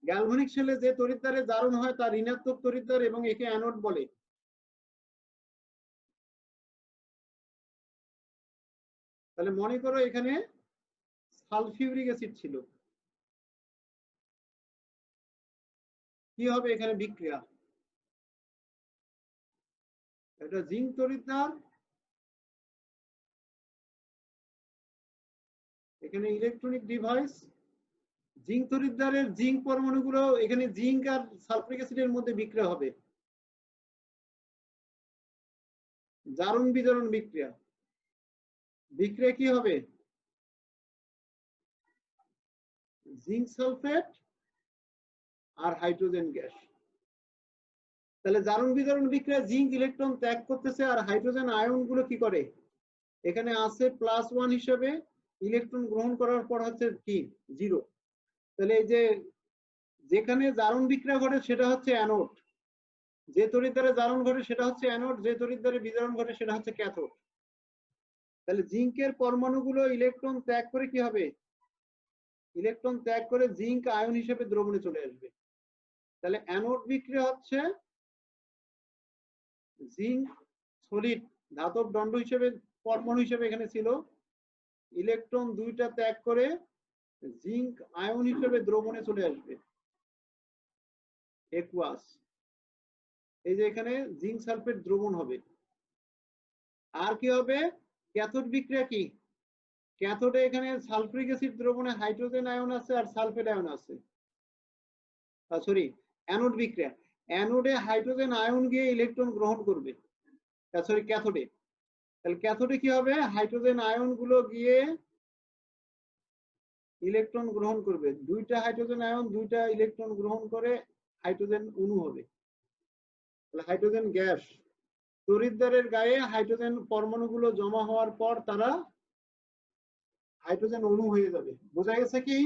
গ্যালভানিক সেলে যে তড়িৎদ্বারে জারণ হয় তার ঋণাত্মক তড়িৎদ্বার এবং একে অ্যানোড বলে। তাহলে মনে করো এখানে সালফিউরিক অ্যাসিড ছিল, কি হবে এখানে বিক্রিয়া? এটা জিঙ্ক তড়িৎদ্বার, এখানে ইলেকট্রনিক ডিভাইস, জিঙ্ক তড়িৎদ্বারের জিঙ্ক পরমাণুগুলো এখানে জিঙ্ক আর সালফিউরিক অ্যাসিডের মধ্যে বিক্রিয়া হবে, জারণ বিজারণ বিক্রিয়া। বিক্রিয়া কি হবে? জিঙ্ক সালফেট আর হাইড্রোজেন গ্যাস। তাহলে জারণ বিজারণ বিক্রিয়া জিঙ্ক ইলেকট্রন ত্যাগ করতেছে আর হাইড্রোজেন আয়ন গুলো কি করে, এখানে আছে +1 হিসেবে, ইলেকট্রন গ্রহণ করার পর হচ্ছে কি 0। তাহলে এই যে যেখানে জারণ বিক্রিয়া ঘটে সেটা হচ্ছে অ্যানোড, যে তড়িৎদ্বারে জারণ ঘটে সেটা হচ্ছে অ্যানোড, যে তড়িৎদ্বারে বিজারণ ঘটে সেটা হচ্ছে ক্যাথোড। তাহলে জিঙ্কের পরমাণুগুলো ইলেকট্রন ত্যাগ করে কি হবে, ইলেকট্রন ত্যাগ করে জিঙ্ক আয়ন হিসেবে দ্রবণে চলে আসবে। তাহলে অ্যানোড বিক্রিয়া হচ্ছে জিঙ্ক সলিড ধাতব দণ্ড হিসেবে পরমাণু হিসেবে এখানে ছিল, ইলেকট্রন দুইটা ত্যাগ করে জিঙ্ক আয়ন হিসেবে দ্রবণে চলে আসবে একুয়াস। এই যে এখানে জিঙ্ক সালফেট দ্রবণ হবে। আর কি হবে? ক্যাথোড বিক্রিয়া কি, ক্যাথোডে এখানে সালফিউরিক অ্যাসিড দ্রবণে হাইড্রোজেন আয়ন আছে আর সালফেট আয়ন আছে, সরি অ্যানোড বিক্রিয়া, অ্যানোডে হাইড্রোজেন আয়ন গিয়ে ইলেকট্রন গ্রহণ করবে, সরি ক্যাথোডে। তাহলে ক্যাথোডে কি হবে, হাইড্রোজেন আয়ন গুলো গিয়ে ইলেকট্রন গ্রহণ করবে, দুইটা হাইড্রোজেন আয়ন দুইটা ইলেকট্রন গ্রহণ করে হাইড্রোজেন অণু হবে। তাহলে হাইড্রোজেন গ্যাস, তড়িৎদ্বারের গায়ে হাইড্রোজেন পরমাণুগুলো জমা হওয়ার পর তারা হাইড্রোজেন অণু হয়ে যাবে। বোঝা গেছে কি?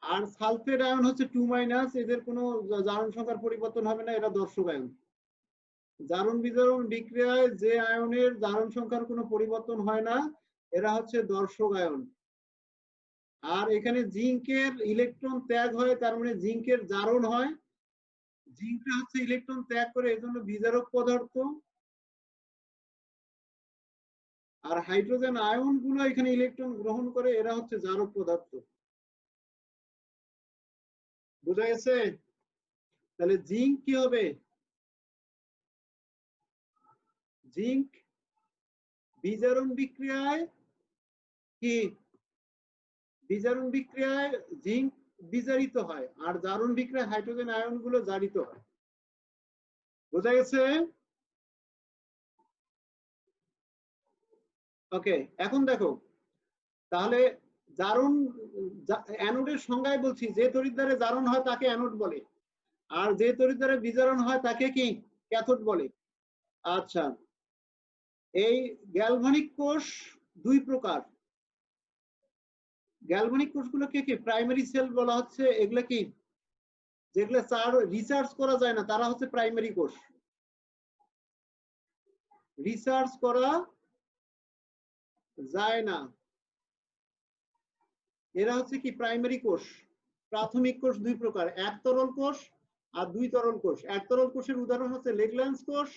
আর সালফেট আয়ন হচ্ছে 2-, এদের কোনো জারণ সংখ্যার পরিবর্তন হবে না, এরা দর্শক আয়ন। জারণ বিজারণ বিক্রিয়ায় যে আয়নের জারণ সংখ্যার কোনো পরিবর্তন হয় না এরা হচ্ছে দর্শক আয়ন। আর এখানে জিঙ্কের ইলেকট্রন ত্যাগ হয়, তার মানে জিঙ্কের জারণ হয়, জিঙ্কটা হচ্ছে ইলেকট্রন ত্যাগ করে এজন্য বিজারক পদার্থ। আর হাইড্রোজেন আয়ন গুলো এখানে ইলেকট্রন গ্রহণ করে, এরা হচ্ছে জারক পদার্থ। বোঝা গেছে? তাহলে জিঙ্ক কি হবে, জিঙ্ক বিজারণ বিক্রিয়ায় কি, বিজারণ বিক্রিয়ায় জিঙ্ক বিজারিত হয় আর জারণ বিক্রিয়ায় হাইড্রোজেন আয়ন গুলো জারিত হয়। বোঝা গেছে? ওকে, এখন দেখো তাহলে জারণ, অ্যানোডের সংজ্ঞায় বলছি যে তড়িৎদ্বারে জারণ হয় তাকে অ্যানোড বলে, আর যে তড়িৎদ্বারে বিজারণ হয় তাকে কি ক্যাথোড বলে। আচ্ছা, এই গ্যালভানিক কোষ দুই প্রকার। গ্যালভানিক কোষগুলোকে কি প্রাইমারি সেল বলা হচ্ছে। এগুলো কি যেগুলো রিসার্চ করা যায় না তারা হচ্ছে প্রাইমারি কোষ। রিসার্চ করা যায় না এরা হচ্ছে কি প্রাইমারি কোষ। প্রাথমিক কোষ দুই প্রকার, এক তরল কোষ আর দুই তরল কোষ। এক তরল কোষের উদাহরণ হচ্ছে লেগল্যান্স কোষ।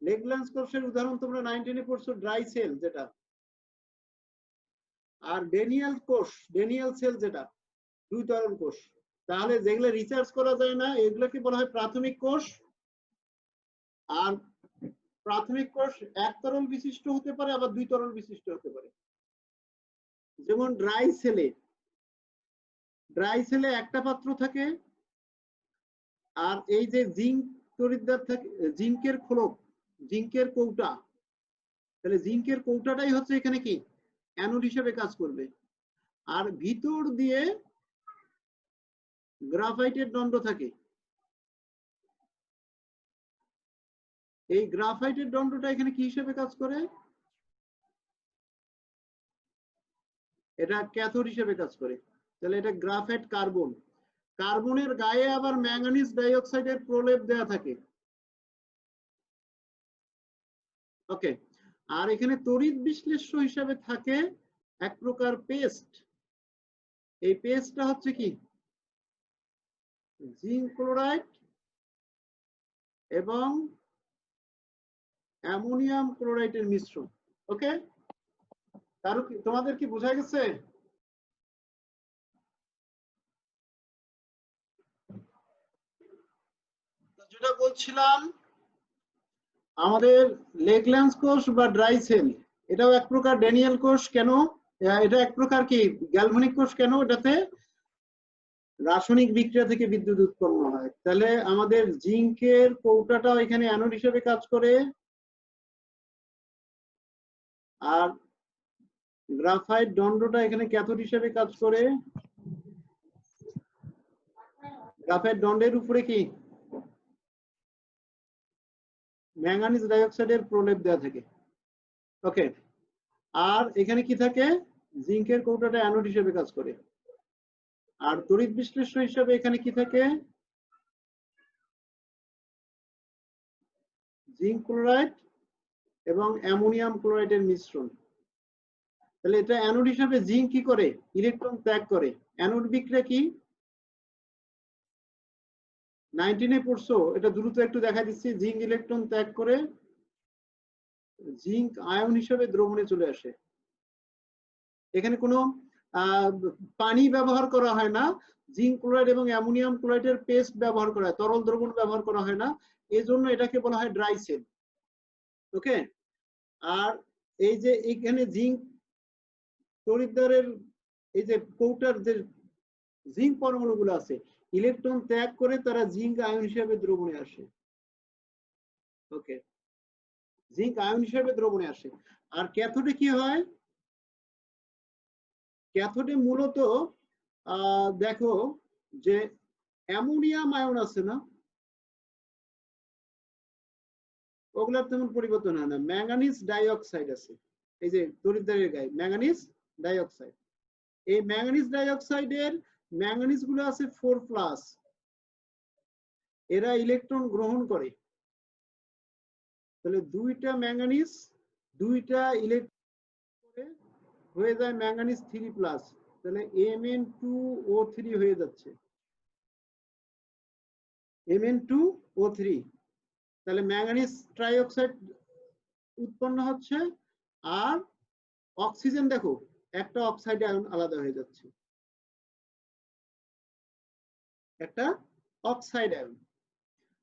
লেগল্যান্স কোষের উদাহরণ তোমরা 9-10 এ পড়ছো, ড্রাই সেল যেটা। আর ডেনিয়াল কোষ, ডেনিয়াল সেল যেটা দুই তরল কোষ। তাহলে যেগুলো রিসার্চ করা যায় না এগুলোকে বলা হয় প্রাথমিক কোষ। আর প্রাথমিক কোষ এক তরল বিশিষ্ট হতে পারে আবার দুই তরল বিশিষ্ট হতে পারে। যেমন ড্রাই সেলে একটা পাত্র থাকে, আর এই যে জিঙ্ক তড়িৎদ্বার থাকে, জিঙ্কের খোলক, জিঙ্কের কৌটা, তাহলে জিঙ্কের কৌটাটাই হচ্ছে এখানে কি অ্যানোড হিসেবে কাজ করবে। আর ভিতর দিয়ে গ্রাফাইটের দণ্ড থাকে। এই গ্রাফাইটের দণ্ডটা এখানে কি হিসেবে কাজ করে? এটা ক্যাথোড হিসেবে কাজ করে। তাহলে এটা গ্রাফাইট কার্বন। কার্বনের গায়ে আবার ম্যাঙ্গানিজ ডাইঅক্সাইডের প্রলেপ দেওয়া থাকে। ওকে, আর এখানে তড়িৎ বিশ্লেষ্য হিসাবে থাকে এক প্রকার পেস্ট। এই পেস্টটা হচ্ছে কি জিঙ্ক ক্লোরাইড এবং অ্যামোনিয়াম ক্লোরাইডের মিশ্রণ। ওকে, তোমাদের কি বোঝা গেছে? যেটা বলছিলাম আমাদের লেগল্যান্স কোষ বা ড্রাই সেল এটাও এক প্রকার ডেনিয়াল কোষ। কেন? এটা এক প্রকার কি গ্যালভানিক কোষ। কেন? এটাতে রাসায়নিক বিক্রিয়া থেকে বিদ্যুৎ উৎপন্ন হয়। তাহলে আমাদের জিঙ্কের কৌটাটাও এখানে অ্যানোড হিসেবে কাজ করে, আর গ্রাফাইট দণ্ডটা এখানে ক্যাথোড হিসেবে কাজ করে। গ্রাফাইট দণ্ডের উপরে কি ম্যাঙ্গানিজ ডাইঅক্সাইডের প্রলেপ দেওয়া থাকে। ওকে, আর এখানে কি থাকে জিঙ্কের কৌটাটা অ্যানোড হিসেবে কাজ করে। আর তড়িৎ বিশ্লেষ্য হিসেবে এখানে কি থাকে জিঙ্ক ক্লোরাইড এবং অ্যামোনিয়াম ক্লোরাইডের মিশ্রণ। তাহলে এটা অ্যানোড হিসেবে জিঙ্ক কি করে ইলেকট্রন ত্যাগ করে। অ্যানোড বিক্রিয়া কি 19 এ পড়ছো, এটা দ্রুত একটু দেখা দিচ্ছি। জিঙ্ক ইলেকট্রন ত্যাগ করে জিঙ্ক আয়ন হিসেবে দ্রবণে চলে আসে। এখানে কোনো পানি ব্যবহার করা হয় না, জিঙ্ক ক্লোরাইড এবং অ্যামোনিয়াম ক্লোরাইডের পেস্ট ব্যবহার করা হয়, তরল দ্রবণ ব্যবহার করা হয় না। এজন্য এটাকে বলা হয় ড্রাই সেল। ওকে, আর এই যে এখানে জিঙ্ক তড়িৎদ্বারের এই যে কৌটার যে জিঙ্ক পরমাণুগুলো আছে ইলেকট্রন ত্যাগ করে তারা জিঙ্ক আয়ন হিসেবে দ্রবণে আসে। ওকে, জিঙ্ক আয়ন হিসেবে দ্রবণে আসে। আর ক্যাথোডে কি হয়? ক্যাথোডে মূলত দেখো যে অ্যামোনিয়াম আয়ন আছে না, ওগুলার তেমন পরিবর্তন হয় না। ম্যাঙ্গানিজ ডাইঅক্সাইড আছে এই যে তড়িৎদ্বারের গায়ে, ম্যাঙ্গানিজ ডাইঅক্সাইড। এই ম্যাঙ্গানিজ ডাইঅক্সাইডের ম্যাঙ্গানিজ গুলো আছে 4+। এরা ইলেকট্রন গ্রহণ করে। তাহলে দুইটা ম্যাঙ্গানিজ দুইটা ইলেকট্রন হয়ে যায় ম্যাঙ্গানিজ 3+। তাহলে Mn2O3 হয়ে যাচ্ছে, Mn2O3। তাহলে ম্যাঙ্গানিজ ট্রাইঅক্সাইড উৎপন্ন হচ্ছে। আর অক্সিজেন দেখো একটা অক্সাইড আয়ন আলাদা হয়ে যাচ্ছে, একটা অক্সাইড আয়ন।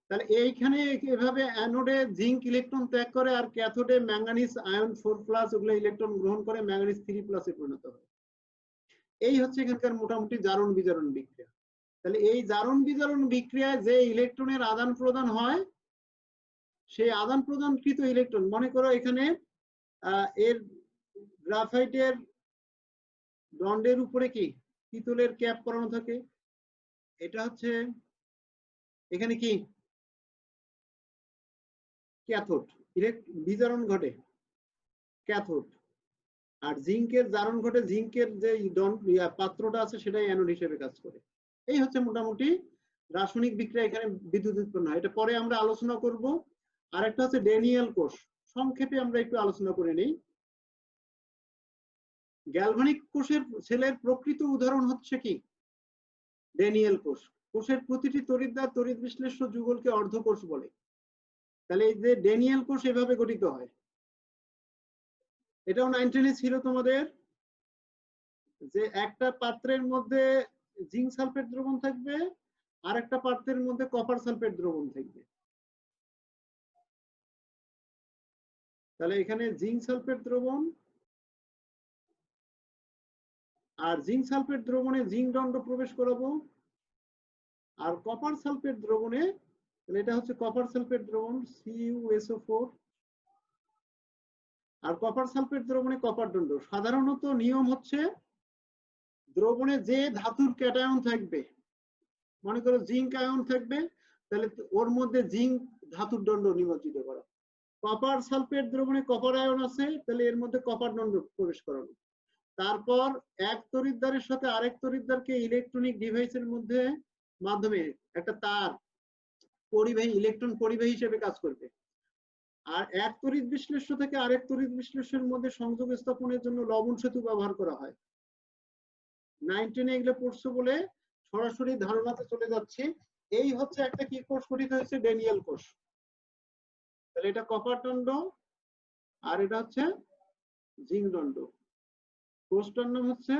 তাহলে এইখানে এভাবে অ্যানোডে জিঙ্ক ইলেকট্রন ত্যাগ করে আর ক্যাথোডে ম্যাঙ্গানিজ আয়ন 4+, ওগুলো ইলেকট্রন গ্রহণ করে ম্যাঙ্গানিজ 3+ এ পরিণত হয়। এই হচ্ছে এখানকার মোটামুটি জারণ বিজারণ বিক্রিয়া। তাহলে এই জারণ বিজারণ বিক্রিয়ায় যে ইলেকট্রনের আদান প্রদান হয় সেই আদান প্রদানকৃত ইলেকট্রন, মনে করো এখানে এর গ্রাফাইটের দণ্ডের উপরে কি পিতলের ক্যাপ করানো থাকে, এটা হচ্ছে এখানে কি ক্যাথোড, বিজারণ ঘটে ক্যাথোড, আর জিঙ্কের জারণ ঘটে, জিঙ্কের যে পাত্রটা আছে সেটাই অ্যানোড হিসেবে কাজ করে। এই হচ্ছে মোটামুটি রাসায়নিক বিক্রিয়া, এখানে বিদ্যুৎ উৎপন্ন হয়। এটা পরে আমরা আলোচনা করব। আর একটা হচ্ছে ড্যানিয়েল কোষ, সংক্ষেপে আমরা একটু আলোচনা করে নেই। গ্যালভানিক কোষের সেলের প্রকৃত উদাহরণ হচ্ছে কি ড্যানিয়েল কোষ। কোষের প্রতিটি তড়িৎদ্বার তড়িৎ বিশ্লেষ্য যুগলকে অর্ধকোষ বলে। তাহলে এই যে ড্যানিয়েল কোষ এভাবে গঠিত হয়। এটাও 910 এ ছিল তোমাদের, যে একটা পাত্রের মধ্যে জিঙ্ক সালফেট দ্রবণ থাকবে আর একটা পাত্রের মধ্যে কপার সালফেট দ্রবণ থাকবে। তাহলে এখানে জিঙ্ক সালফেট দ্রবণ, আর জিঙ্ক সালফেট দ্রবণে জিঙ্ক দণ্ড প্রবেশ করাবো, আর কপার সালফেট দ্রবণে, তাহলে এটা হচ্ছে কপার সালফেট দ্রবণ CuSO4, আর কপার সালফেট দ্রবণে কপার দণ্ড। সাধারণত নিয়ম হচ্ছে দ্রবণে যে ধাতুর ক্যাটায়ন থাকবে, মনে করো জিঙ্ক আয়ন থাকবে, তাহলে ওর মধ্যে জিঙ্ক ধাতুর দণ্ড নিমজ্জিত করা। কপার সালফেট দ্রবণে কপার আয়ন আছে, তাহলে এর মধ্যে কপার দণ্ড প্রবেশ করানো। তারপর এক তড়িৎদ্বারের সাথে আরেক তড়িৎদ্বারকে ইলেকট্রনিক ডিভাইসের মধ্যে মাধ্যমে একটা তার পরিবাহী, ইলেকট্রন পরিবাহী হিসেবে কাজ করবে। আর এক তড়িৎ বিশ্লেষ্য থেকে আরেক তড়িৎ বিশ্লেষ্যের মধ্যে সংযোগ স্থাপনের জন্য লবণ সেতু ব্যবহার করা হয়। 910 এগুলো পড়ছো বলে সরাসরি ধারণাতে চলে যাচ্ছে। এই হচ্ছে একটা কি কোষ গঠিত হয়েছে, ড্যানিয়েল কোষ। তাহলে এটা কপার দণ্ড আর এটা হচ্ছে জিঙ্ক দণ্ড। কোষটার নাম হচ্ছে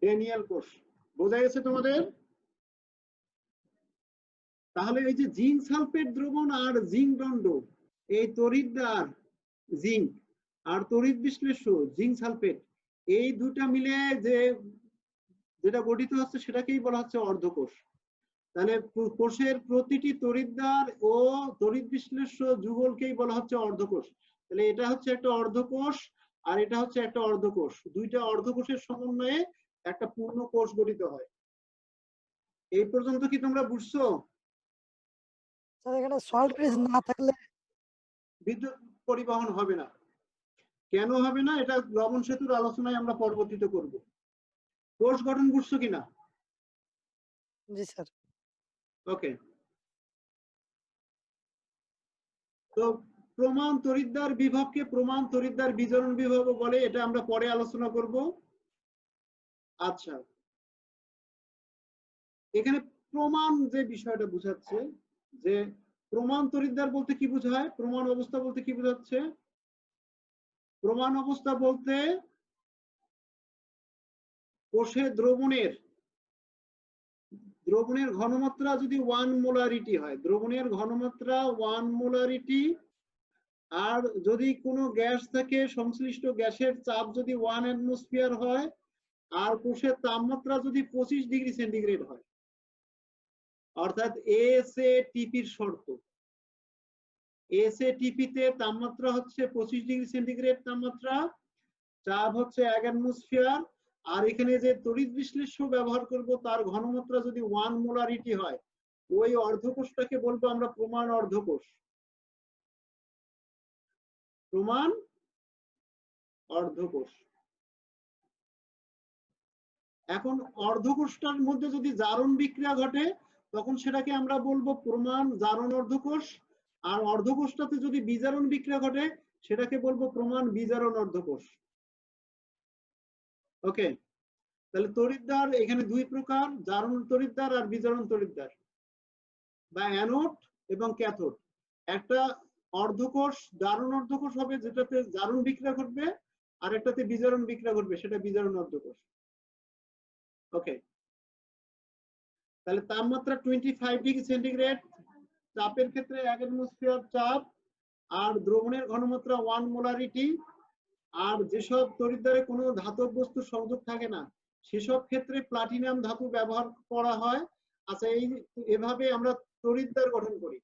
ড্যানিয়েল কোষ। বোঝা গেছে তোমাদের? তাহলে এই যে জিঙ্ক সালফেট দ্রবণ আর জিঙ্ক দণ্ড, এই তড়িৎদ্বার জিঙ্ক আর তড়িৎ বিশ্লেষ্য জিঙ্ক সালফেট, এই দুটা মিলে যে যেটা গঠিত হচ্ছে সেটাকেই বলা হচ্ছে অর্ধকোষ। তাহলে কোষের প্রতিটি তড়িৎদ্বার ও তড়িৎ বিশ্লেষ্য যুগলকেই বলা হচ্ছে অর্ধকোষ। তাহলে এটা হচ্ছে একটা অর্ধকোষ আর এটা হচ্ছে একটা অর্ধকোষ, দুইটা অর্ধকোষের সমন্বয়ে একটা পূর্ণ কোষ গঠিত হয়। এই পর্যন্ত কি তোমরা বুঝছো? স্যার এখানে সল্ট ব্রিজ না থাকলে বিদ্যুৎ পরিবহন হবে না। কেন হবে না, এটা লবণ সেতুর আলোচনায় আমরা পরবর্তীতে করব। কোষ গঠন বুঝছো কিনা? জি স্যার। ওকে। তো প্রমাণ তড়িৎদ্বার বিভবকে প্রমাণ তড়িৎদ্বার বিজারণ বিভব বলে, এটা আমরা পরে আলোচনা করব। আচ্ছা, এখানে প্রমাণ যে বিষয়টা বুঝাচ্ছে, যে প্রমাণ তড়িৎদ্বার বলতে কি বোঝায়, প্রমাণ অবস্থা বলতে কি বোঝাচ্ছে? প্রমাণ অবস্থা বলতে কোষে দ্রবণের ঘনমাত্রা যদি 1 মোলারিটি হয়, দ্রবণের ঘনমাত্রা 1 মোলারিটি, আর যদি কোনো গ্যাস থাকে সংশ্লিষ্ট গ্যাসের চাপ যদি 1 অ্যাটমসফিয়ার হয়, আর কোষের তাপমাত্রা যদি 25 ডিগ্রি সেন্টিগ্রেড হয়, অর্থাৎ এসএটিপির শর্ত। এসএটিপি তে তাপমাত্রা হচ্ছে 25 ডিগ্রি সেন্টিগ্রেড তাপমাত্রা, চাপ হচ্ছে 1 অ্যাটমসফিয়ার, আর এখানে যে তড়িৎ বিশ্লেষ্য ব্যবহার করব তার ঘনমাত্রা যদি 1 মোলারিটি হয়, ওই অর্ধকোষটাকে বলবো আমরা প্রমাণ অর্ধকোষ। প্রমাণ অর্ধকোষ। এখন অর্ধকোষটার মধ্যে যদি জারণ বিক্রিয়া ঘটে তখন সেটাকে আমরা বলবো প্রমাণ জারণ অর্ধকোষ, আর অর্ধকোষটাতে যদি বিজারণ বিক্রিয়া ঘটে সেটাকে বলবো প্রমাণ বিজারণ অর্ধকোষ। ওকে, তাহলে তড়িৎদ্বার এখানে দুই প্রকার, জারণ তড়িৎদ্বার আর বিজারণ তড়িৎদ্বার, বা অ্যানোড এবং ক্যাথোড। একটা অর্ধকোষ জারণ অর্ধকোষ হবে যেটাতে জারণ বিক্রিয়া ঘটবে, আর একটাতে বিজারণ বিক্রিয়া ঘটবে, সেটা বিজারণ অর্ধকোষ। ওকে, তাহলে তাপমাত্রা 25 ডিগ্রি সেন্টিগ্রেড, চাপের ক্ষেত্রে 1 অ্যাটমসফিয়ার চাপ, আর দ্রবণের ঘনমাত্রা 1 মোলারিটি, আর যেসব তড়িৎদ্বারে কোনো ধাতব বস্তুর সংযোগ থাকে না সেসব ক্ষেত্রে প্লাটিনাম ধাতু ব্যবহার করা হয়। আচ্ছা, এভাবে আমরা তড়িৎদ্বার গঠন করি।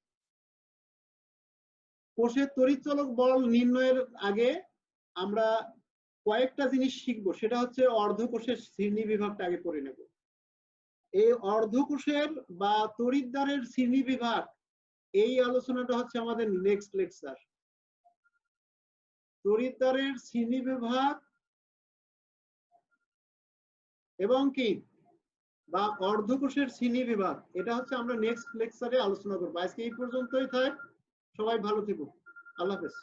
কোষের তড়িৎচলক বল নির্ণয়ের আগে আমরা কয়েকটা জিনিস শিখবো, সেটা হচ্ছে অর্ধকোষের শ্রেণী বিভাগটা আগে পড়ে নেব। এই অর্ধকোষের বা তড়িৎদ্বারের শ্রেণী বিভাগ, এই আলোচনাটা হচ্ছে আমাদের নেক্সট লেকচার। তড়িৎদ্বারের শ্রেণী বিভাগ এবং কি বা অর্ধকোষের শ্রেণী বিভাগ, এটা হচ্ছে আমরা নেক্সট লেকচারে আলোচনা করবো। আজকে এই পর্যন্তই থাক, সবাই ভালো থেকো, আল্লাহ হাফেজ।